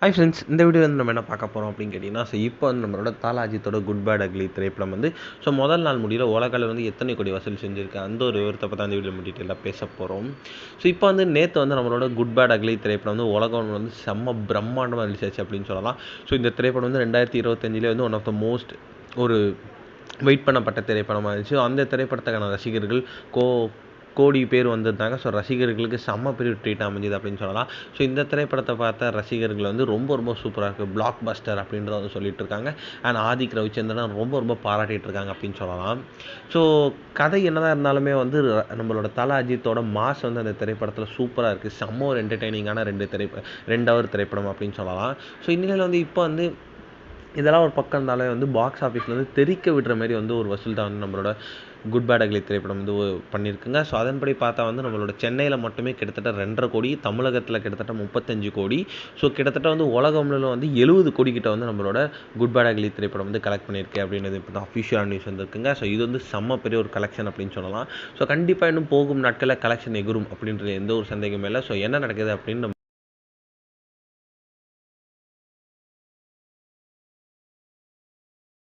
Hi friends, இந்த video வந்து நம்ம என்ன பார்க்க போகிறோம் அப்படின்னு கேட்டிங்கன்னா, இப்போ வந்து நம்மளோட தல அஜித்தோட குட் பேட் அக்லி திரைப்படம் வந்து முதல் நாள் முடியல உலகளவில் வந்து எத்தனை கோடி வசூல் செஞ்சுருக்கு அந்த ஒரு விவரத்தை பற்றி அந்த வீடியோ டீட்டெயிலாக பேச போகிறோம். இப்போ வந்து நேற்று வந்து நம்மளோட குட் பேட் அக்லி திரைப்படம் வந்து உலகம் வந்து செம்ம பிரம்மாண்டமாக ரிலீஸ் ஆச்சு அப்படின்னு சொல்லலாம். இந்த திரைப்படம் வந்து 2025 வந்து ஒன் ஆஃப் த மோஸ்ட் ஒரு வெயிட் பண்ணப்பட்ட திரைப்படமாக இருந்துச்சு. அந்த திரைப்படத்துக்கான ரசிகர்கள் கோடி பேர் வந்திருந்தாங்க. ரசிகர்களுக்கு செம்ம பெரிய ட்ரீட் அமைஞ்சுது அப்படின்னு சொல்லலாம். இந்த திரைப்படத்தை பார்த்த ரசிகர்கள் வந்து ரொம்ப சூப்பராக இருக்குது, பிளாக் பஸ்டர் அப்படின்றத வந்து சொல்லிட்டு இருக்காங்க. அண்ட் ஆதிக் ரவிச்சந்திரன் ரொம்ப பாராட்டிட்டு இருக்காங்க அப்படின்னு சொல்லலாம். கதை என்னதான் இருந்தாலுமே வந்து நம்மளோட தல அஜித்தோட மாஸ் வந்து அந்த திரைப்படத்தில் சூப்பராக இருக்குது. செம்ம ஒரு என்டர்டெய்னிங்கான 2 ஹவர் திரைப்படம் அப்படின்னு சொல்லலாம். இந்நிலையில் வந்து இப்போ வந்து இதெல்லாம் ஒரு பக்கம் இருந்தாலே வந்து பாக்ஸ் ஆஃபீஸில் வந்து தெறிக்க விடுற மாதிரி வந்து ஒரு வசூல் தான் வந்து நம்மளோட குட் பேட் அக்லி திரைப்படம் வந்து பண்ணியிருக்குங்க. அதன்படி பார்த்தா வந்து நம்மளோட சென்னையில் மட்டுமே கிட்டத்தட்ட 2.5 கோடி, தமிழகத்தில் கிட்டத்தட்ட 35 கோடி, கிட்டத்தட்ட வந்து உலகம்ல வந்து 70 கோடி கிட்ட வந்து நம்மளோட குட் பேட் அக்லி திரைப்படம் வந்து கலெக்ட் பண்ணியிருக்கு அப்படின்றது இப்போ தான் அஃபிஷியல் நியூஸ் வந்துருக்குங்க. இது வந்து செம்ம பெரிய ஒரு கலெக்ஷன் அப்படின்னு சொல்லலாம். கண்டிப்பாக இன்னும் போகும் நாட்களில் கலெக்ஷன் எகுரும் அப்படின்றது எந்த ஒரு சந்தேகமே இல்லை. என்ன நடக்குது அப்படின்னு